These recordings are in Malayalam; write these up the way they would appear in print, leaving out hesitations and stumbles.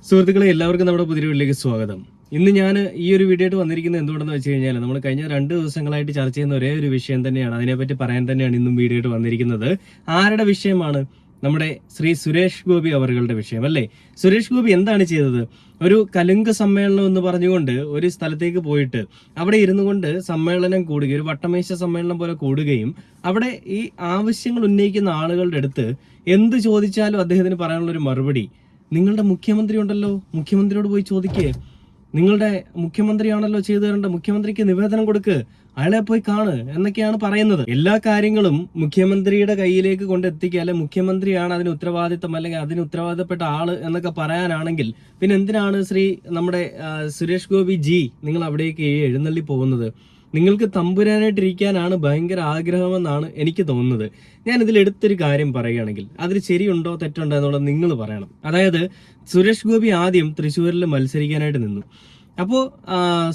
സുഹൃത്തുക്കളെ, എല്ലാവർക്കും നമ്മുടെ പുതിയ വീട്ടിലേക്ക് സ്വാഗതം. ഇന്ന് ഞാൻ ഈ ഒരു വീഡിയോ ആയിട്ട് വന്നിരിക്കുന്നത് എന്തുകൊണ്ടെന്ന് വെച്ച് കഴിഞ്ഞാൽ നമ്മൾ കഴിഞ്ഞ 2 ദിവസങ്ങളായിട്ട് ചർച്ച ചെയ്യുന്ന ഒരേ ഒരു വിഷയം തന്നെയാണ്. അതിനെപ്പറ്റി പറയാൻ തന്നെയാണ് ഇന്നും വീഡിയോ ആയിട്ട് വന്നിരിക്കുന്നത്. ആരുടെ വിഷയമാണ്? നമ്മുടെ ശ്രീ സുരേഷ് ഗോപി അവരുടെ വിഷയം അല്ലേ. സുരേഷ് ഗോപി എന്താണ് ചെയ്തത്? ഒരു കലുങ്ക് സമ്മേളനം എന്ന് പറഞ്ഞുകൊണ്ട് ഒരു സ്ഥലത്തേക്ക് പോയിട്ട് അവിടെ ഇരുന്നു കൊണ്ട് സമ്മേളനം കൂടുകയും, ഒരു വട്ടമേശ സമ്മേളനം പോലെ കൂടുകയും, അവിടെ ഈ ആവശ്യങ്ങൾ ഉന്നയിക്കുന്ന ആളുകളുടെ അടുത്ത് എന്ത് ചോദിച്ചാലും അദ്ദേഹത്തിന് പറയാനുള്ള ഒരു മറുപടി, നിങ്ങളുടെ മുഖ്യമന്ത്രി ഉണ്ടല്ലോ, മുഖ്യമന്ത്രിയോട് പോയി ചോദിക്കേ, നിങ്ങളുടെ മുഖ്യമന്ത്രിയാണല്ലോ ചെയ്തു തരേണ്ട, മുഖ്യമന്ത്രിക്ക് നിവേദനം കൊടുക്ക്, അയാളെ പോയി കാണ് എന്നൊക്കെയാണ് പറയുന്നത്. എല്ലാ കാര്യങ്ങളും മുഖ്യമന്ത്രിയുടെ കയ്യിലേക്ക് കൊണ്ടെത്തിക്കുക, അല്ലെ മുഖ്യമന്ത്രിയാണ് അതിന് ഉത്തരവാദിത്തം അല്ലെങ്കിൽ അതിന് ഉത്തരവാദിത്തപ്പെട്ട ആള് എന്നൊക്കെ പറയാനാണെങ്കിൽ പിന്നെ എന്തിനാണ് നമ്മുടെ സുരേഷ് ഗോപി ജി നിങ്ങൾ അവിടേക്ക് എഴുന്നള്ളി പോകുന്നത്? നിങ്ങൾക്ക് തമ്പുരാനായിട്ടിരിക്കാനാണ് ഭയങ്കര ആഗ്രഹമെന്നാണ് എനിക്ക് തോന്നുന്നത്. ഞാൻ ഇതിൽ എടുത്തൊരു കാര്യം പറയുകയാണെങ്കിൽ അതിൽ ശരിയുണ്ടോ തെറ്റുണ്ടോ എന്നുള്ളത് നിങ്ങൾ പറയണം. അതായത് സുരേഷ് ഗോപി ആദ്യം തൃശ്ശൂരിൽ മത്സരിക്കാനായിട്ട് നിന്നു. അപ്പോൾ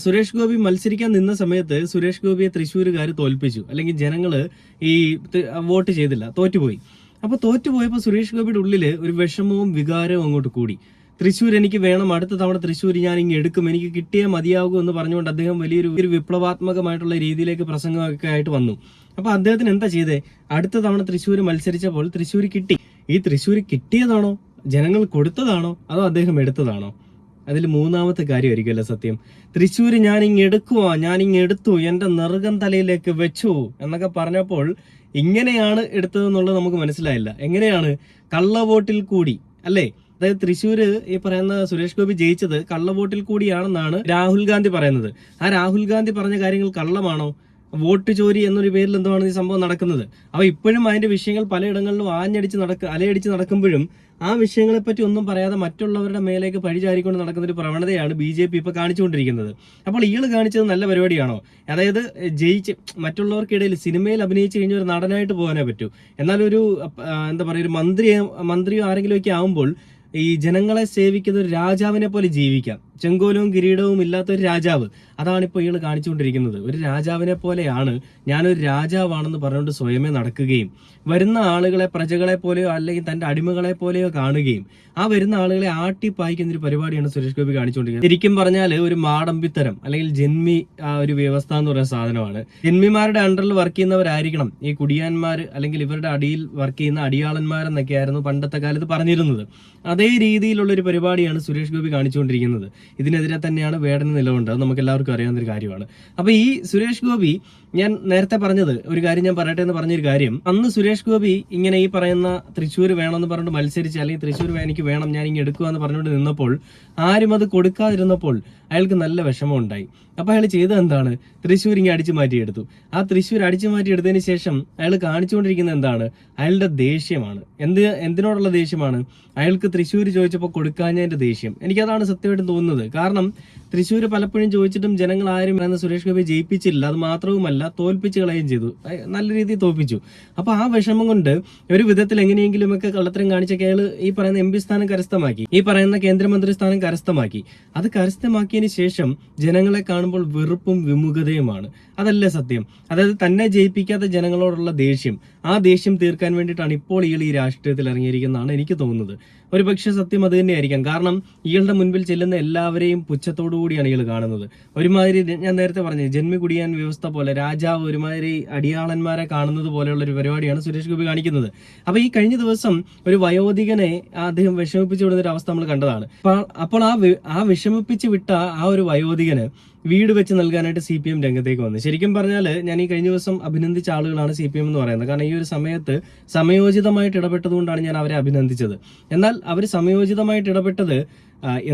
സുരേഷ് ഗോപി മത്സരിക്കാൻ നിന്ന സമയത്ത് സുരേഷ് ഗോപിയെ തൃശ്ശൂരുകാർ തോൽപ്പിച്ചു, അല്ലെങ്കിൽ ജനങ്ങൾ ഈ വോട്ട് ചെയ്തില്ല, തോറ്റുപോയി. അപ്പോൾ തോറ്റുപോയപ്പോൾ സുരേഷ് ഗോപിയുടെ ഉള്ളിൽ ഒരു വിഷമവും വികാരവും അങ്ങോട്ട് കൂടി. തൃശ്ശൂർ എനിക്ക് വേണം, അടുത്ത തവണ തൃശ്ശൂർ ഞാൻ ഇങ്ങ് എടുക്കും, എനിക്ക് കിട്ടിയേ മതിയാകൂ എന്ന് പറഞ്ഞുകൊണ്ട് അദ്ദേഹം വലിയൊരു വിപ്ലവാത്മകമായിട്ടുള്ള രീതിയിലേക്ക് പ്രസംഗമൊക്കെ ആയിട്ട് വന്നു. അപ്പൊ അദ്ദേഹത്തിന് എന്താ ചെയ്തേ? അടുത്ത തവണ തൃശ്ശൂർ മത്സരിച്ചപ്പോൾ തൃശ്ശൂർ കിട്ടി. ഈ തൃശ്ശൂർ കിട്ടിയതാണോ, ജനങ്ങൾ കൊടുത്തതാണോ, അതോ അദ്ദേഹം എടുത്തതാണോ? അതിൽ മൂന്നാമത്തെ കാര്യമായിരിക്കുമല്ലോ സത്യം. തൃശ്ശൂർ ഞാൻ ഇങ്ങ് എടുത്തു, എന്റെ നെറുകം തലയിലേക്ക് വെച്ചു എന്നൊക്കെ പറഞ്ഞപ്പോൾ ഇങ്ങനെയാണ് എടുത്തതെന്നുള്ളത് നമുക്ക് മനസ്സിലായില്ല. എങ്ങനെയാണ്? കള്ളവോട്ടിൽ കൂടി അല്ലേ? അതായത് തൃശ്ശൂര് ഈ പറയുന്ന സുരേഷ് ഗോപി ജയിച്ചത് കള്ളവോട്ടിൽ കൂടിയാണെന്നാണ് രാഹുൽ ഗാന്ധി പറയുന്നത്. ആ രാഹുൽ ഗാന്ധി പറഞ്ഞ കാര്യങ്ങൾ കള്ളമാണോ? വോട്ട് ചോരി എന്നൊരു പേരിൽ എന്താണ് ഈ സംഭവം നടക്കുന്നത്? അപ്പൊ ഇപ്പോഴും അതിന്റെ വിഷയങ്ങൾ പലയിടങ്ങളിലും അലയടിച്ച് നടക്കുമ്പോഴും ആ വിഷയങ്ങളെ പറ്റി ഒന്നും പറയാതെ മറ്റുള്ളവരുടെ മേലേക്ക് പഴിചാരിക്കൊണ്ട് നടക്കുന്ന ഒരു പ്രവണതയാണ് BJP ഇപ്പൊ കാണിച്ചുകൊണ്ടിരിക്കുന്നത്. അപ്പോൾ ഇയാൾ കാണിച്ചത് നല്ല പരിപാടിയാണോ? അതായത് ജയിച്ച് മറ്റുള്ളവർക്കിടയിൽ സിനിമയിൽ അഭിനയിച്ചു കഴിഞ്ഞ ഒരു നടനായിട്ട് പോകാനേ പറ്റൂ. എന്നാൽ ഒരു എന്താ പറയുക, ഒരു മന്ത്രിയോ ആരെങ്കിലും ഒക്കെ ആവുമ്പോൾ ഈ ജനങ്ങളെ സേവിക്കുന്ന ഒരു രാജാവിനെ പോലെ ജീവിക്കാം. ചെങ്കോലവും കിരീടവും ഇല്ലാത്ത ഒരു രാജാവ്, അതാണിപ്പോൾ ഇയാൾ കാണിച്ചുകൊണ്ടിരിക്കുന്നത്. ഒരു രാജാവിനെ പോലെയാണ്, ഞാനൊരു രാജാവാണെന്ന് പറഞ്ഞുകൊണ്ട് സ്വയമേ നടക്കുകയും വരുന്ന ആളുകളെ പ്രജകളെ പോലെയോ അല്ലെങ്കിൽ തന്റെ അടിമകളെ പോലെയോ കാണുകയും ആ വരുന്ന ആളുകളെ ആട്ടിപ്പായിക്കുന്ന ഒരു പരിപാടിയാണ് സുരേഷ് ഗോപി കാണിച്ചുകൊണ്ടിരിക്കുന്നത്. ശരിക്കും പറഞ്ഞാൽ ഒരു മാടമ്പിത്തരം അല്ലെങ്കിൽ ജന്മി ഒരു വ്യവസ്ഥ എന്ന് പറയുന്ന സാധനമാണ്. ജന്മിമാരുടെ അണ്ടറിൽ വർക്ക് ചെയ്യുന്നവരായിരിക്കണം ഈ കുടിയാന്മാർ, അല്ലെങ്കിൽ ഇവരുടെ അടിയിൽ വർക്ക് ചെയ്യുന്ന അടിയാളന്മാരെന്നൊക്കെയായിരുന്നു പണ്ടത്തെ കാലത്ത് പറഞ്ഞിരുന്നത്. അതേ രീതിയിലുള്ള ഒരു പരിപാടിയാണ് സുരേഷ് ഗോപി കാണിച്ചുകൊണ്ടിരിക്കുന്നത്. ഇതിനെതിരെ തന്നെയാണ് വേടന് നിലവുണ്ട്, അത് നമുക്ക് എല്ലാവർക്കും അറിയാവുന്ന ഒരു കാര്യമാണ്. അപ്പൊ ഈ സുരേഷ് ഗോപി, ഞാൻ നേരത്തെ പറഞ്ഞത് ഒരു കാര്യം ഞാൻ പറയട്ടെ എന്ന് പറഞ്ഞൊരു കാര്യം, അന്ന് സുരേഷ് ഗോപി ഇങ്ങനെ ഈ പറയുന്ന തൃശ്ശൂർ വേണമെന്ന് പറഞ്ഞിട്ട് മത്സരിച്ച്, അല്ലെങ്കിൽ തൃശ്ശൂർ എനിക്ക് വേണം, ഞാൻ ഇങ്ങനെ എടുക്കുക എന്ന് പറഞ്ഞുകൊണ്ട് നിന്നപ്പോൾ ആരും അത് കൊടുക്കാതിരുന്നപ്പോൾ അയാൾക്ക് നല്ല വിഷമം ഉണ്ടായി. അപ്പൊ അയാൾ ചെയ്തത് എന്താണ്? തൃശ്ശൂർ ഇങ്ങനെ അടിച്ചു മാറ്റിയെടുത്തു. ആ തൃശ്ശൂർ അടിച്ചു മാറ്റിയെടുത്തതിന് ശേഷം അയാൾ കാണിച്ചുകൊണ്ടിരിക്കുന്നത് എന്താണ്? അയാളുടെ ദേഷ്യമാണ്. എന്തിനോടുള്ള ദേഷ്യമാണ്? അയാൾക്ക് തൃശ്ശൂർ ചോദിച്ചപ്പോൾ കൊടുക്കാഞ്ഞതിന്റെ ദേഷ്യം. എനിക്കതാണ് സത്യമായിട്ടും തോന്നുന്നത്. കാരണം തൃശ്ശൂർ പലപ്പോഴും ചോദിച്ചിട്ടും ജനങ്ങൾ ആരും സുരേഷ് ഗോപി ജയിപ്പിച്ചില്ല. അത് മാത്രവുമല്ല, തോൽപ്പിച്ച് കളയുകയും ചെയ്തു, നല്ല രീതിയിൽ തോൽപ്പിച്ചു. അപ്പൊ ആ വിഷമം കൊണ്ട് ഒരു വിധത്തിൽ എങ്ങനെയെങ്കിലുമൊക്കെ കള്ളത്തരം കാണിച്ചൊക്കെ അയാൾ ഈ പറയുന്ന MP സ്ഥാനം കരസ്ഥമാക്കി, ഈ പറയുന്ന കേന്ദ്രമന്ത്രി സ്ഥാനം കരസ്ഥമാക്കി. അത് കരസ്ഥമാക്കിയതിന് ശേഷം ജനങ്ങളെ കാണുമ്പോൾ വെറുപ്പും വിമുഖതയുമാണ്. അതല്ലേ സത്യം? അതായത് തന്നെ ജയിപ്പിക്കാത്ത ജനങ്ങളോടുള്ള ദേഷ്യം, ആ ദേഷ്യം തീർക്കാൻ വേണ്ടിയിട്ടാണ് ഇപ്പോൾ ഇയാൾ ഈ രാഷ്ട്രീയത്തിൽ ഇറങ്ങിയിരിക്കുന്നതാണ് എനിക്ക് തോന്നുന്നത്. ഒരു പക്ഷേ സത്യം അത് തന്നെയായിരിക്കാം. കാരണം ഇയാളുടെ മുൻപിൽ ചെല്ലുന്ന എല്ലാവരെയും പുച്ഛത്തോടു കൂടിയാണ് ഇയാൾ കാണുന്നത്. ഒരുമാതിരി ഞാൻ നേരത്തെ പറഞ്ഞു, ജന്മി കുടിയാൻ വ്യവസ്ഥ പോലെ, രാജാവ് ഒരുമാതിരി അടിയാളന്മാരെ കാണുന്നത് പോലെയുള്ള ഒരു പരിപാടിയാണ് സുരേഷ് ഗോപി കാണിക്കുന്നത്. അപ്പൊ ഈ കഴിഞ്ഞ ദിവസം ഒരു വയോധികനെ അദ്ദേഹം വിഷമിപ്പിച്ചു വിടുന്ന ഒരു അവസ്ഥ നമ്മൾ കണ്ടതാണ്. അപ്പോൾ ആ വിഷമിപ്പിച്ച് വിട്ട ആ ഒരു വയോധികന് വീട് വെച്ച് നൽകാനായിട്ട് CPM രംഗത്തേക്ക് വന്നു. ശരിക്കും പറഞ്ഞാൽ ഞാൻ ഈ കഴിഞ്ഞ ദിവസം അഭിനന്ദിച്ച ആളുകളാണ് CPM എന്ന് പറയുന്നത്. കാരണം ഈ ഒരു സമയത്ത് സമയോചിതമായിട്ട് ഇടപെട്ടതുകൊണ്ടാണ് ഞാൻ അവരെ അഭിനന്ദിച്ചത്. എന്നാൽ അവർ സമയോചിതമായിട്ട് ഇടപെട്ടത്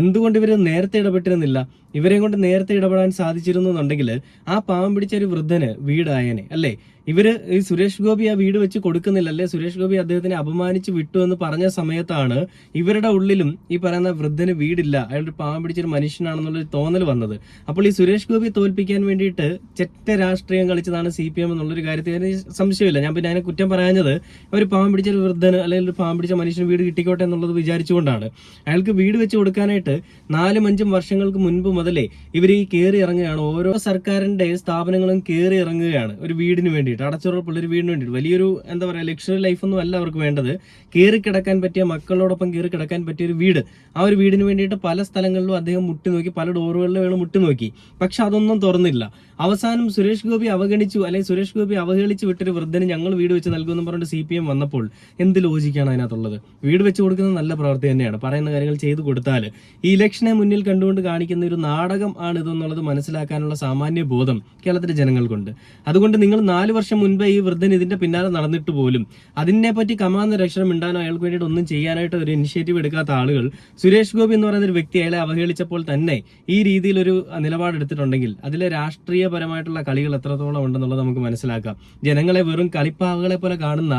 എന്തുകൊണ്ട് ഇവർ നേരത്തെ ഇടപെട്ടിരുന്നില്ല? ഇവരെയും കൊണ്ട് നേരത്തെ ഇടപെടാൻ സാധിച്ചിരുന്നു എന്നുണ്ടെങ്കിൽ ആ പാവം പിടിച്ച ഒരു വൃദ്ധന് വീടായനെ അല്ലേ? ഈ സുരേഷ് ഗോപി ആ വീട് വെച്ച് കൊടുക്കുന്നില്ല, അല്ലെ സുരേഷ് ഗോപി അദ്ദേഹത്തിനെ അപമാനിച്ച് വിട്ടു എന്ന് പറഞ്ഞ സമയത്താണ് ഇവരുടെ ഉള്ളിലും ഈ പറയുന്ന വൃദ്ധന് വീടില്ല, അയാളുടെ പാവം പിടിച്ചൊരു മനുഷ്യനാണെന്നുള്ളൊരു തോന്നൽ വന്നത്. അപ്പോൾ ഈ സുരേഷ് ഗോപിയെ തോൽപ്പിക്കാൻ വേണ്ടിയിട്ട് ചെറ്റ രാഷ്ട്രീയം കളിച്ചതാണ് CPM എന്നുള്ളൊരു കാര്യത്തിൽ സംശയമില്ല. ഞാൻ പിന്നെ അതിനെ കുറ്റം പറയാഞ്ഞത് ഒരു പാവം പിടിച്ചൊരു വൃദ്ധന് അല്ലെങ്കിൽ ഒരു പാവം പിടിച്ച മനുഷ്യന് വീട് കിട്ടിക്കോട്ടെ എന്നുള്ളത് വിചാരിച്ചുകൊണ്ടാണ്. അയാൾക്ക് വീട് വെച്ച് കൊടുക്കാനായിട്ട് 4-5 വർഷങ്ങൾക്ക് മുൻപ് മുതലേ ഇവർ ഈ കയറി ഇറങ്ങുകയാണ്. ഓരോ സർക്കാരിന്റെ സ്ഥാപനങ്ങളും കയറി ഇറങ്ങുകയാണ് ഒരു വീടിന് വേണ്ടി. വേണ്ടിയിട്ട്, അടച്ചുറപ്പുള്ള ഒരു വീടിന് വേണ്ടിയിട്ട്, വലിയൊരു എന്താ പറയുക ലക്ഷറി ലൈഫൊന്നും അല്ല അവർക്ക് വേണ്ടത്. കയറി കിടക്കാൻ പറ്റിയ, മക്കളോടൊപ്പം കയറി കിടക്കാൻ പറ്റിയ ഒരു വീട്. ആ ഒരു വീടിന് വേണ്ടിയിട്ട് പല സ്ഥലങ്ങളിലും അദ്ദേഹം മുട്ടി നോക്കി, പല ഡോറുകളിലും മുട്ടി നോക്കി. പക്ഷെ അതൊന്നും തുറന്നില്ല. അവസാനം സുരേഷ് ഗോപി അവഗണിച്ചു, അല്ലെങ്കിൽ സുരേഷ് ഗോപി അവഹേളിച്ച് വിട്ടൊരു വൃദ്ധന് ഞങ്ങൾ വീട് വെച്ച് നൽകുമെന്ന് പറഞ്ഞിട്ട് CPM വന്നപ്പോൾ എന്ത് ലോജിക്കാണ് അതിനകത്തുള്ളത്? വീട് വെച്ച് കൊടുക്കുന്നത് നല്ല പ്രവൃത്തി തന്നെയാണ്. പറയുന്ന കാര്യങ്ങൾ ചെയ്തു കൊടുത്താൽ ഈ ഇലക്ഷനെ മുന്നിൽ കണ്ടുകൊണ്ട് കാണിക്കുന്ന ഒരു നാടകം ആണ് ഇതെന്നുള്ളത് മനസ്സിലാക്കാനുള്ള സാമാന്യ ബോധം കേരളത്തിലെ ജനങ്ങൾക്കുണ്ട്. അതുകൊണ്ട് നിങ്ങൾ 4 വർഷം മുൻപേ ഈ വൃദ്ധൻ ഇതിന്റെ പിന്നാലെ നടന്നിട്ട് പോലും അതിനെപ്പറ്റി കമാന്ന രക്ഷണം ഉണ്ടാനോ അയാൾക്ക് വേണ്ടിയിട്ട് ഒന്നും ചെയ്യാനായിട്ട് ഒരു ഇനിഷ്യേറ്റീവ് എടുക്കാത്ത ആളുകൾ സുരേഷ് ഗോപി എന്ന് പറയുന്ന ഒരു വ്യക്തി അയാളെ അവഹേളിച്ചപ്പോൾ തന്നെ ഈ രീതിയിലൊരു നിലപാടെടുത്തിട്ടുണ്ടെങ്കിൽ അതിലെ രാഷ്ട്രീയപരമായിട്ടുള്ള കളികൾ എത്രത്തോളം ഉണ്ടെന്നുള്ളത് നമുക്ക് മനസ്സിലാക്കാം. ജനങ്ങളെ വെറും കളിപ്പാവകളെ പോലെ കാണുന്ന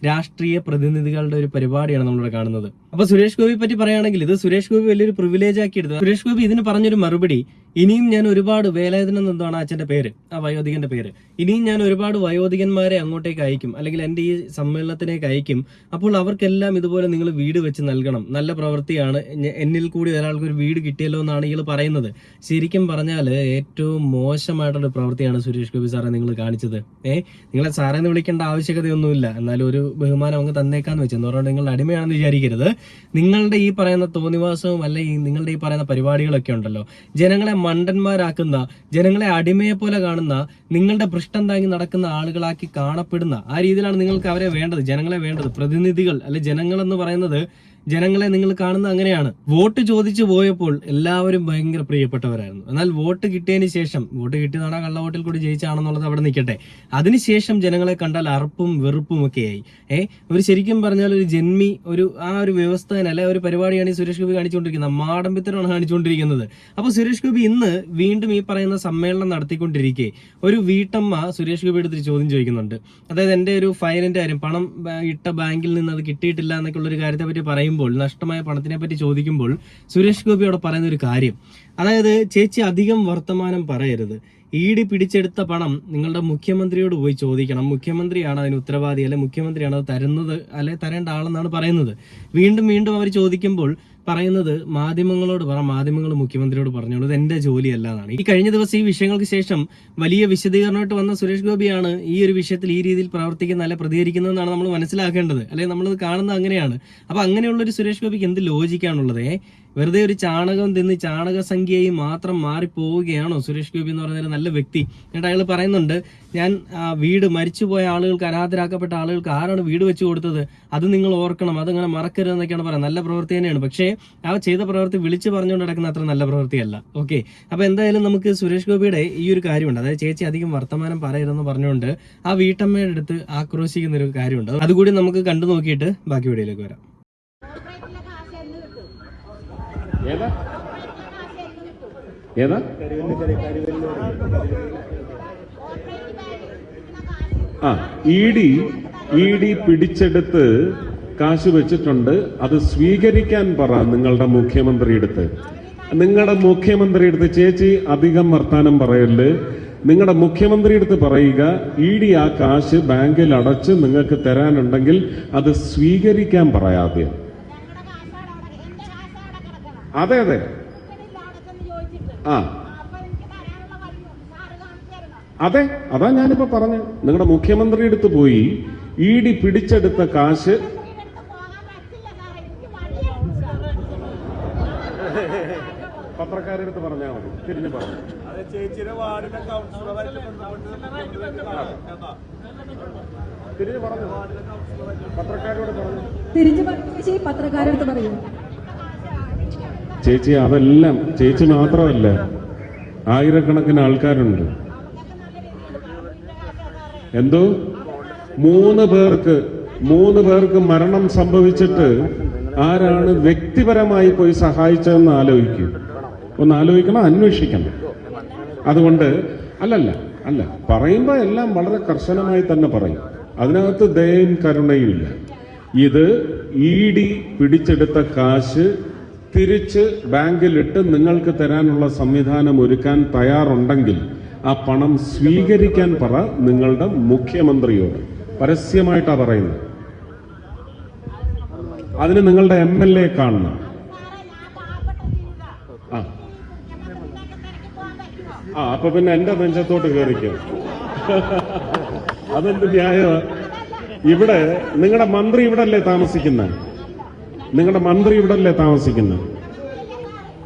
രാഷ്ട്രീയ പ്രതിനിധികളുടെ ഒരു പരിപാടിയാണ് നമ്മളിവിടെ കാണുന്നത്. അപ്പൊ സുരേഷ് ഗോപിയെ പറ്റി പറയുകയാണെങ്കിൽ ഇത് സുരേഷ് ഗോപി വലിയൊരു പ്രിവിലേജ് ആക്കി എടുത്തത്. സുരേഷ് ഗോപി ഇതിന് പറഞ്ഞൊരു മറുപടി, ഇനിയും ഞാൻ ഒരുപാട് വേലായുധൻ എന്താണ് അച്ഛന്റെ പേര്, ആ വയോധികന്റെ പേര്, ഇനിയും ഞാൻ ഒരുപാട് വയോധികന്മാരെ അങ്ങോട്ടേക്ക് അയക്കും, അല്ലെങ്കിൽ എന്റെ ഈ സമ്മേളനത്തിലേക്ക് അയക്കും. അപ്പോൾ അവർക്കെല്ലാം ഇതുപോലെ നിങ്ങൾ വീട് വെച്ച് നൽകണം. നല്ല പ്രവൃത്തിയാണ്, എന്നിൽ കൂടി ഒരാൾക്ക് ഒരു വീട് കിട്ടിയല്ലോ എന്നാണ് ഇയാൾ പറയുന്നത്. ശരിക്കും പറഞ്ഞാൽ ഏറ്റവും മോശമായിട്ടുള്ള പ്രവൃത്തിയാണ് സുരേഷ് ഗോപി സാറെ നിങ്ങൾ കാണിച്ചത്. നിങ്ങളെ സാറേന്ന് വിളിക്കേണ്ട ആവശ്യകതയൊന്നുമില്ല, എന്നാലും ഒരു ബഹുമാനം അങ്ങ് തന്നേക്കാന്ന് വെച്ചു. എന്ന് പറഞ്ഞാൽ നിങ്ങളുടെ അടിമയാണെന്ന് വിചാരിക്കരുത്. നിങ്ങളുടെ ഈ പറയുന്ന തോന്നിവാസവും അല്ലെങ്കിൽ നിങ്ങളുടെ ഈ പറയുന്ന പരിപാടികളൊക്കെ ഉണ്ടല്ലോ, ജനങ്ങളെ മണ്ടന്മാരാക്കുന്ന, ജനങ്ങളെ അടിമയെ പോലെ കാണുന്ന, നിങ്ങളുടെ പൃഷ്ഠം താങ്ങി നടക്കുന്ന ആളുകളാക്കി കാണപ്പെടുന്ന ആ രീതിയിലാണ് നിങ്ങൾക്ക് അവരെ വേണ്ടത്, ജനങ്ങളെ വേണ്ടത്. പ്രതിനിധികൾ അല്ലെ ജനങ്ങൾ എന്ന് പറയുന്നത് ജനങ്ങളെ നിങ്ങൾ കാണുന്ന അങ്ങനെയാണ്. വോട്ട് ചോദിച്ചു പോയപ്പോൾ എല്ലാവരും ഭയങ്കര പ്രിയപ്പെട്ടവരായിരുന്നു. എന്നാൽ വോട്ട് കിട്ടിയതിന് ശേഷം, വോട്ട് കിട്ടിയതാണോ കള്ള വോട്ടിൽ കൂടി ജയിച്ചാണെന്നുള്ളത് അവിടെ നിൽക്കട്ടെ, അതിനുശേഷം ജനങ്ങളെ കണ്ടാൽ അറപ്പും വെറുപ്പും ഒക്കെയായി. ഒരു ശരിക്കും പറഞ്ഞാൽ ഒരു ജന്മി ആ ഒരു വ്യവസ്ഥ അല്ലെ ഒരു പരിപാടിയാണ് ഈ സുരേഷ് ഗോപി കാണിച്ചുകൊണ്ടിരിക്കുന്നത്. മാടമ്പിത്തരമാണ് കാണിച്ചുകൊണ്ടിരിക്കുന്നത്. അപ്പൊ സുരേഷ് ഗോപി ഇന്ന് വീണ്ടും ഈ പറയുന്ന സമ്മേളനം നടത്തിക്കൊണ്ടിരിക്കെ ഒരു വീട്ടമ്മ സുരേഷ് ഗോപി എടുത്ത് ചോദ്യം ചോദിക്കുന്നുണ്ട്. അതായത് എന്റെ ഒരു ഫയലിന്റെ കാര്യം, പണം ഇട്ട ബാങ്കിൽ നിന്ന് അത് കിട്ടിയിട്ടില്ല എന്നൊക്കെ ഉള്ള ഒരു കാര്യത്തെ പറ്റി പറയുമ്പോൾ, നഷ്ടമായ പണത്തിനെ പറ്റി ചോദിക്കുമ്പോൾ സുരേഷ് ഗോപി അവിടെ പറയുന്ന ഒരു കാര്യം, അതായത് ചേച്ചി അധികം വർത്തമാനം പറയരുത്, ED പിടിച്ചെടുത്ത പണം നിങ്ങളുടെ മുഖ്യമന്ത്രിയോട് പോയി ചോദിക്കണം, മുഖ്യമന്ത്രിയാണ് അതിന് ഉത്തരവാദി, അല്ലെ മുഖ്യമന്ത്രിയാണ് അത് തരുന്നത്, അല്ലെ തരേണ്ട ആളെന്നാണ് പറയുന്നത്. വീണ്ടും വീണ്ടും അവർ ചോദിക്കുമ്പോൾ പറയുന്നത് മാധ്യമങ്ങളോട് മാധ്യമങ്ങൾ മുഖ്യമന്ത്രിയോട് പറഞ്ഞോളൂ, ഇത് എന്റെ ജോലിയല്ല എന്നാണ്. ഈ കഴിഞ്ഞ ദിവസം ഈ വിഷയങ്ങൾക്ക് ശേഷം വലിയ വിശദീകരണമായിട്ട് വന്ന സുരേഷ് ഗോപിയാണ് ഈ ഒരു വിഷയത്തിൽ ഈ രീതിയിൽ പ്രവർത്തിക്കുന്ന അല്ലെ പ്രതികരിക്കുന്നതെന്നാണ് നമ്മൾ മനസ്സിലാക്കേണ്ടത്, അല്ലെ നമ്മളത് കാണുന്നത് അങ്ങനെയാണ്. അപ്പൊ അങ്ങനെയുള്ളൊരു സുരേഷ് ഗോപിക്ക് എന്ത് ലോജിക്കാണുള്ളത്? വെറുതെ ഒരു ചാണകം തിന്ന് ചാണകസംഖ്യയായി മാത്രം മാറിപ്പോവുകയാണോ സുരേഷ് ഗോപി എന്ന് പറയുന്ന നല്ല വ്യക്തി? എന്നിട്ട് അയാൾ പറയുന്നുണ്ട്, ഞാൻ വീട് മരിച്ചുപോയ ആളുകൾക്ക്, അനാഥരാക്കപ്പെട്ട ആളുകൾക്ക് ആരാണ് വീട് വെച്ച് കൊടുത്തത്, അത് നിങ്ങൾ ഓർക്കണം, അതങ്ങനെ മറക്കരുത് എന്നൊക്കെയാണ് പറയുന്നത്. നല്ല പ്രവൃത്തി തന്നെയാണ്, പക്ഷേ ആ ചെയ്ത പ്രവൃത്തി വിളിച്ചു പറഞ്ഞുകൊണ്ട് നടക്കുന്ന അത്ര നല്ല പ്രവൃത്തിയല്ല. ഓക്കെ, അപ്പൊ എന്തായാലും നമുക്ക് സുരേഷ് ഗോപിയുടെ ഈ ഒരു കാര്യമുണ്ട്, അതായത് ചേച്ചി അധികം വർത്തമാനം പറയരുതെന്ന് പറഞ്ഞുകൊണ്ട് ആ വീട്ടമ്മയുടെ അടുത്ത് ആക്രോശിക്കുന്ന ഒരു കാര്യമുണ്ട്. അതുകൂടി നമുക്ക് കണ്ടു നോക്കിയിട്ട് ബാക്കി വീഡിയോയിലേക്ക് വരാം. ED പിടിച്ചെടുത്ത് കാശ് വെച്ചിട്ടുണ്ട്, അത് സ്വീകരിക്കാൻ പറ നിങ്ങളുടെ മുഖ്യമന്ത്രിയെടുത്ത്. ചേച്ചി അധികം വർത്താനം പറയല്, നിങ്ങളുടെ മുഖ്യമന്ത്രിയെടുത്ത് പറയുക, ED ആ കാശ് ബാങ്കിൽ അടച്ച് നിങ്ങൾക്ക് തരാനുണ്ടെങ്കിൽ അത് സ്വീകരിക്കാൻ പറയാതെ. അതെ അതെ, അതാ ഞാനിപ്പോ പറഞ്ഞു. നിങ്ങളുടെ മുഖ്യമന്ത്രി അടുത്ത് പോയി ED പിടിച്ചെടുത്ത കാശ് പത്രക്കാരെടുത്ത് പറഞ്ഞാൽ മതി, തിരിഞ്ഞു പറഞ്ഞു. തിരിഞ്ഞു പറഞ്ഞു, പത്രക്കാരോട് പറഞ്ഞു, പത്രക്കാരെടുത്ത് പറയൂ. ചേച്ചി അതെല്ലാം ചേച്ചി മാത്രമല്ല, ആയിരക്കണക്കിന് ആൾക്കാരുണ്ട്. എന്തോ 3 പേർക്ക് മരണം സംഭവിച്ചിട്ട് ആരാണ് വ്യക്തിപരമായി പോയി സഹായിച്ചതെന്ന് ആലോചിക്കണം, അന്വേഷിക്കണം. അതുകൊണ്ട് അല്ല പറയുമ്പോ എല്ലാം വളരെ കർശനമായി തന്നെ പറയും, അതിനകത്ത് ദയയും കരുണയുമില്ല. ഇത് ED പിടിച്ചെടുത്ത കാശ് തിരിച്ച് ബാങ്കിലിട്ട് നിങ്ങൾക്ക് തരാനുള്ള സംവിധാനം ഒരുക്കാൻ തയ്യാറുണ്ടെങ്കിൽ ആ പണം സ്വീകരിക്കാൻ പറ നിങ്ങളുടെ മുഖ്യമന്ത്രിയോട്. പരസ്യമായിട്ടാ പറയുന്നത്. അതിന് നിങ്ങളുടെ MLA കാണണം. അപ്പൊ പിന്നെ എന്റെ നെഞ്ചത്തോട്ട് കയറിക്കോ. അതെന്ത് ന്യായമാണ്? ഇവിടെ നിങ്ങളുടെ മന്ത്രി ഇവിടെ അല്ലേ താമസിക്കുന്നത്? നിങ്ങളുടെ മന്ത്രി ഇവിടെ അല്ലേ താമസിക്കുന്നത്?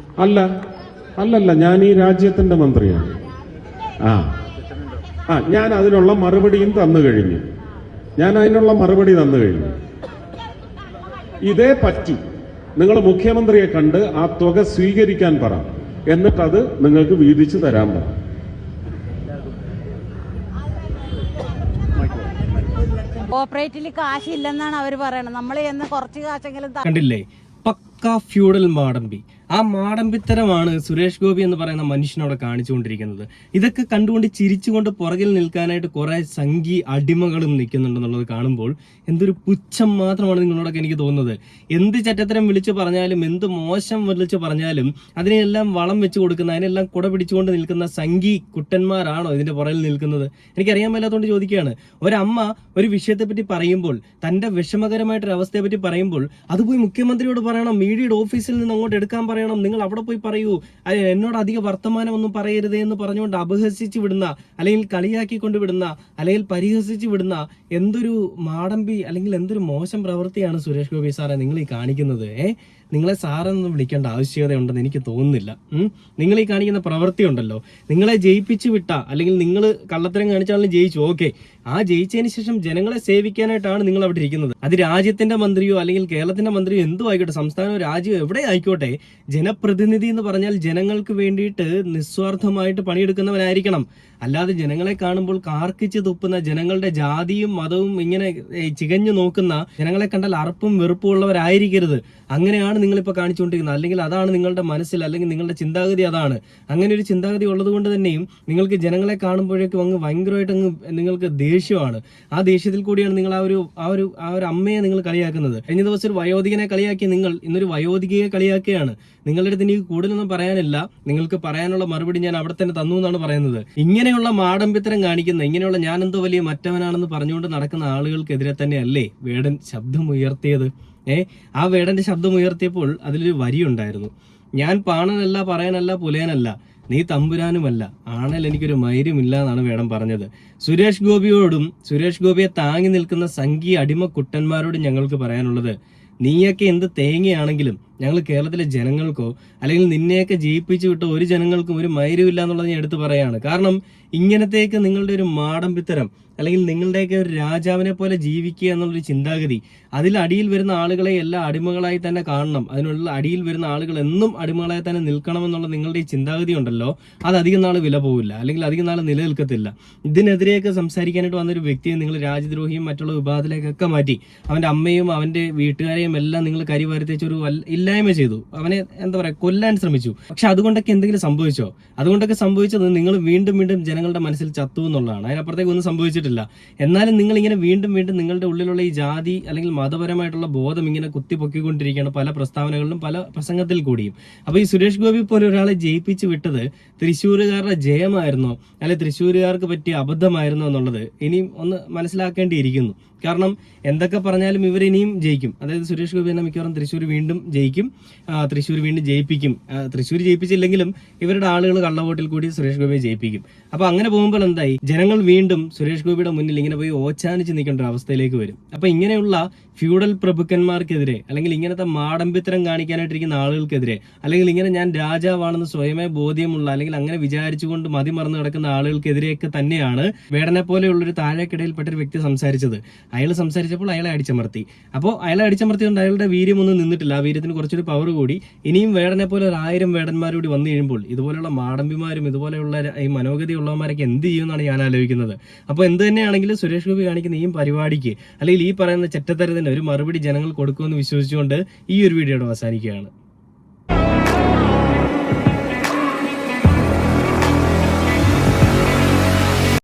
അല്ലല്ല, ഞാൻ ഈ രാജ്യത്തിന്റെ മന്ത്രിയാണ്. ഞാൻ അതിനുള്ള മറുപടിയും തന്നു കഴിഞ്ഞു. ഇതേ പറ്റി നിങ്ങൾ മുഖ്യമന്ത്രിയെ കണ്ട് ആ തുക സ്വീകരിക്കാൻ പറ, എന്നിട്ടത് നിങ്ങൾക്ക് വീതിച്ചു തരാൻ പറ. കോപ്പറേറ്റിൽ കാശില്ലെന്നാണ് അവർ പറയുന്നത്. നമ്മൾ എന്ന് കുറച്ച് കാശെങ്കിലും കണ്ടില്ലേ, പക്ക ഫ്യൂഡൽ മാടമ്പി. ആ മാടമ്പിത്തരമാണ് സുരേഷ് ഗോപി എന്ന് പറയുന്ന മനുഷ്യനോടെ കാണിച്ചുകൊണ്ടിരിക്കുന്നത്. ഇതൊക്കെ കണ്ടുകൊണ്ട് ചിരിച്ചുകൊണ്ട് പുറകിൽ നിൽക്കാനായിട്ട് കുറെ സംഘി അടിമകളും നിൽക്കുന്നുണ്ടെന്നുള്ളത് കാണുമ്പോൾ എന്തൊരു പുച്ഛം മാത്രമാണ് നിങ്ങളോടൊക്കെ എനിക്ക് തോന്നുന്നത്. എന്ത് ചറ്റത്തരം വിളിച്ചു പറഞ്ഞാലും, എന്ത് മോശം വിളിച്ചു പറഞ്ഞാലും അതിനെല്ലാം വളം വെച്ച് കൊടുക്കുന്ന, അതിനെല്ലാം കുട പിടിച്ചുകൊണ്ട് നിൽക്കുന്ന സംഘി കുട്ടന്മാരാണോ ഇതിന്റെ പുറകിൽ നിൽക്കുന്നത്? എനിക്കറിയാൻ മേലാത്തോണ്ട് ചോദിക്കുകയാണ്. ഒരമ്മ ഒരു വിഷയത്തെപ്പറ്റി പറയുമ്പോൾ, തന്റെ വിഷമകരമായിട്ടൊരു അവസ്ഥയെപ്പറ്റി പറയുമ്പോൾ, അത് പോയി മുഖ്യമന്ത്രിയോട് പറയണം, മീഡിയയുടെ ഓഫീസിൽ നിന്ന് അങ്ങോട്ട് എടുക്കാൻ പറയണം, നിങ്ങൾ അവിടെ പോയി പറയൂ, എന്നോട് അധിക വർത്തമാനം ഒന്നും പറയരുതേ എന്ന് പറഞ്ഞുകൊണ്ട് അപഹസിച്ച് വിടുന്ന, അല്ലെങ്കിൽ കളിയാക്കിക്കൊണ്ട് വിടുന്ന, അല്ലെങ്കിൽ പരിഹസിച്ച് വിടുന്ന എന്തൊരു മാടമ്പി അല്ലെങ്കിൽ എന്തൊരു മോശം പ്രവൃത്തിയാണ് സുരേഷ് ഗോപി സാറെ നിങ്ങൾ ഈ കാണിക്കുന്നത്. നിങ്ങളെ സാറെന്ന് വിളിക്കേണ്ട ആവശ്യകതയുണ്ടെന്ന് എനിക്ക് തോന്നുന്നില്ല. നിങ്ങൾ ഈ കാണിക്കുന്ന പ്രവൃത്തി ഉണ്ടല്ലോ, നിങ്ങളെ ജയിപ്പിച്ചു വിട്ട, അല്ലെങ്കിൽ നിങ്ങൾ കള്ളത്തരം കാണിച്ചാലും ജയിച്ചു, ഓക്കെ, ആ ജയിച്ചതിന് ശേഷം ജനങ്ങളെ സേവിക്കാനായിട്ടാണ് നിങ്ങൾ അവിടെ ഇരിക്കുന്നത്. അത് രാജ്യത്തിന്റെ മന്ത്രിയോ അല്ലെങ്കിൽ കേരളത്തിന്റെ മന്ത്രിയോ എന്തോ ആയിക്കോട്ടെ, സംസ്ഥാനമോ രാജ്യമോ എവിടെ ആയിക്കോട്ടെ, ജനപ്രതിനിധി എന്ന് പറഞ്ഞാൽ ജനങ്ങൾക്ക് വേണ്ടിയിട്ട് നിസ്വാർത്ഥമായിട്ട് പണിയെടുക്കുന്നവനായിരിക്കണം. അല്ലാതെ ജനങ്ങളെ കാണുമ്പോൾ കാർക്കിച്ച് തുപ്പുന്ന, ജനങ്ങളുടെ ജാതിയും മതവും ഇങ്ങനെ ചികഞ്ഞു നോക്കുന്ന, ജനങ്ങളെ കണ്ടാൽ അറപ്പും വെറുപ്പും ഉള്ളവരായിരിക്കരുത്. അങ്ങനെയാണ് നിങ്ങളിപ്പോൾ കാണിച്ചുകൊണ്ടിരിക്കുന്നത്. അല്ലെങ്കിൽ അതാണ് നിങ്ങളുടെ മനസ്സിൽ, അല്ലെങ്കിൽ നിങ്ങളുടെ ചിന്താഗതി അതാണ്. അങ്ങനെ ഒരു ചിന്താഗതി ഉള്ളത് കൊണ്ട് തന്നെയും നിങ്ങൾക്ക് ജനങ്ങളെ കാണുമ്പോഴേക്കും അങ്ങ് ഭയങ്കരമായിട്ട് അങ്ങ് നിങ്ങൾക്ക് ദേഷ്യമാണ്. ആ ദേഷ്യത്തിൽ കൂടിയാണ് നിങ്ങൾ ആ ഒരു അമ്മയെ നിങ്ങൾ കളിയാക്കുന്നത്. കഴിഞ്ഞ ദിവസം ഒരു വയോധികനെ കളിയാക്കി നിങ്ങൾ ഇന്നൊരു വയോധികയെ കളിയാക്കുകയാണ്. നിങ്ങളുടെ അടുത്ത് എനിക്ക് കൂടുതലൊന്നും പറയാനില്ല, നിങ്ങൾക്ക് പറയാനുള്ള മറുപടി ഞാൻ അവിടെ തന്നെ തന്നു എന്നാണ് പറയുന്നത്. ഇങ്ങനെയുള്ള മാടമ്പിത്തരം കാണിക്കുന്ന, ഇങ്ങനെയുള്ള ഞാനെന്തോ വലിയ മറ്റവനാണെന്ന് പറഞ്ഞുകൊണ്ട് നടക്കുന്ന ആളുകൾക്കെതിരെ തന്നെയല്ലേ വേടൻ ശബ്ദം ഉയർത്തിയത്. ആ വേടന്റെ ശബ്ദം ഉയർത്തിയപ്പോൾ അതിലൊരു വരി ഉണ്ടായിരുന്നു, ഞാൻ പാണനല്ല, പറയാനല്ല, പുലയനല്ല, നീ തമ്പുരാനുമല്ല, ആണൽ എനിക്കൊരു മൈര്യമില്ല എന്നാണ് വേടൻ പറഞ്ഞത്. സുരേഷ് ഗോപിയോടും സുരേഷ് ഗോപിയെ താങ്ങി നിൽക്കുന്ന സംഘീയ അടിമ കുട്ടന്മാരോടും ഞങ്ങൾക്ക് പറയാനുള്ളത്, നീയൊക്കെ എന്ത് തേങ്ങയാണെങ്കിലും ഞങ്ങൾ കേരളത്തിലെ ജനങ്ങൾക്കോ അല്ലെങ്കിൽ നിന്നെയൊക്കെ ജയിപ്പിച്ചു വിട്ട ഒരു ജനങ്ങൾക്കും ഒരു മൈര്യമില്ല എന്നുള്ളത് ഞാൻ എടുത്തു പറയാണ്. കാരണം ഇങ്ങനത്തേക്ക് നിങ്ങളുടെ ഒരു മാടമ്പിത്തരം, അല്ലെങ്കിൽ നിങ്ങളുടെയൊക്കെ ഒരു രാജാവിനെ പോലെ ജീവിക്കുക എന്നുള്ളൊരു ചിന്താഗതി, അതിൽ അടിയിൽ വരുന്ന ആളുകളെ എല്ലാം അടിമകളായി തന്നെ കാണണം, അതിനുള്ള അടിയിൽ വരുന്ന ആളുകൾ എന്നും അടിമകളായി തന്നെ നിൽക്കണമെന്നുള്ള നിങ്ങളുടെ ഈ ചിന്താഗതി ഉണ്ടല്ലോ, അത് അധികം നാൾ വില പോവില്ല, അല്ലെങ്കിൽ അധികം നാൾ നിലനിൽക്കത്തില്ല. ഇതിനെതിരെയൊക്കെ സംസാരിക്കാനായിട്ട് വന്നൊരു വ്യക്തിയെ നിങ്ങൾ രാജ്യദ്രോഹിയും മറ്റുള്ള വിഭാഗത്തിലേക്കൊക്കെ മാറ്റി, അവന്റെ അമ്മയും അവന്റെ വീട്ടുകാരെയും എല്ലാം നിങ്ങൾ കരിവാരിത്തേച്ചൊരു ഇല്ലായ്മ ചെയ്തു, അവനെ എന്താ പറയാ കൊല്ലാൻ ശ്രമിച്ചു. പക്ഷെ അതുകൊണ്ടൊക്കെ എന്തെങ്കിലും സംഭവിച്ചോ? അതുകൊണ്ടൊക്കെ സംഭവിച്ചത് നിങ്ങൾ വീണ്ടും വീണ്ടും ജനങ്ങളുടെ മനസ്സിൽ ചത്തു എന്നുള്ളതാണ്. അതിനപ്പുറത്തേക്ക് ഒന്നും സംഭവിച്ചിട്ടില്ല. എന്നാലും നിങ്ങൾ ഇങ്ങനെ വീണ്ടും വീണ്ടും നിങ്ങളുടെ ഉള്ളിലുള്ള ഈ ജാതി അല്ലെങ്കിൽ മതപരമായിട്ടുള്ള ബോധം ഇങ്ങനെ കുത്തിപ്പൊക്കിക്കൊണ്ടിരിക്കുകയാണ് പല പ്രസ്താവനകളിലും പല പ്രസംഗത്തിൽ കൂടിയും. അപ്പൊ ഈ സുരേഷ് ഗോപി പോലെ ഒരാളെ ജയിപ്പിച്ചു വിട്ടത് തൃശ്ശൂരുകാരുടെ ജയമായിരുന്നോ, അല്ലെ തൃശ്ശൂരുകാർക്ക് പറ്റിയ അബദ്ധമായിരുന്നോ എന്നുള്ളത് ഇനിയും ഒന്ന് മനസ്സിലാക്കേണ്ടിയിരിക്കുന്നു. കാരണം എന്തൊക്കെ പറഞ്ഞാലും ഇവർ ഇനിയും ജയിക്കും. അതായത് സുരേഷ് ഗോപി എന്ന മിക്കവാറും തൃശ്ശൂർ വീണ്ടും ജയിക്കും, തൃശ്ശൂർ വീണ്ടും ജയിപ്പിക്കും. തൃശ്ശൂർ ജയിപ്പിച്ചില്ലെങ്കിലും ഇവരുടെ ആളുകൾ കള്ളവോട്ടിൽ കൂടി സുരേഷ് ഗോപിയെ ജയിപ്പിക്കും. അപ്പൊ അങ്ങനെ പോകുമ്പോൾ എന്തായി, ജനങ്ങൾ വീണ്ടും സുരേഷ് ഗോപിയുടെ മുന്നിൽ ഇങ്ങനെ പോയി ഓച്ചാനിച്ച് നിൽക്കേണ്ട ഒരു അവസ്ഥയിലേക്ക് വരും. അപ്പൊ ഇങ്ങനെയുള്ള ഫ്യൂഡൽ പ്രഭുക്കന്മാർക്കെതിരെ, അല്ലെങ്കിൽ ഇങ്ങനത്തെ മാടമ്പിത്തരം കാണിക്കാനായിട്ടിരിക്കുന്ന ആളുകൾക്കെതിരെ, അല്ലെങ്കിൽ ഇങ്ങനെ ഞാൻ രാജാവാണെന്ന് സ്വയമേ ബോധ്യമുള്ള, അല്ലെങ്കിൽ അങ്ങനെ വിചാരിച്ചുകൊണ്ട് മതിമറന്ന് കിടക്കുന്ന ആളുകൾക്കെതിരെയൊക്കെ തന്നെയാണ് വേടനെ പോലെയുള്ളൊരു താഴേക്കിടയിൽപ്പെട്ട ഒരു വ്യക്തി സംസാരിച്ചത്. അയാൾ സംസാരിച്ചപ്പോൾ അയാളെ അടിച്ചമർത്തി. അപ്പോൾ അയാളെ അടിച്ചമർത്തിക്കൊണ്ട് അയാളുടെ വീര്യമൊന്നും നിന്നിട്ടില്ല. ആ വീര്യത്തിന് കുറച്ചൊരു പവർ കൂടി. ഇനിയും വേടനെ പോലെ 1000 വേടന്മാരോട് വന്നു കഴിയുമ്പോൾ ഇതുപോലെയുള്ള മാടമ്പിമാരും ഇതുപോലെയുള്ള ഈ മനോഗതിയുള്ളവന്മാരൊക്കെ എന്ത് ചെയ്യുമെന്നാണ് ഞാൻ ആലോചിക്കുന്നത്. അപ്പോൾ എന്ത് തന്നെയാണെങ്കിലും സുരേഷ് ഗോപി കാണിക്കുന്ന ഈ പരിപാടിക്ക്, അല്ലെങ്കിൽ ഈ പറയുന്ന ചെറ്റത്തരത്തിന് ഒരു മറുപടി ജനങ്ങൾ കൊടുക്കുമെന്ന് വിശ്വസിച്ചുകൊണ്ട് ഈ ഒരു വീഡിയോയുടെ അവസാനിക്കുകയാണ്.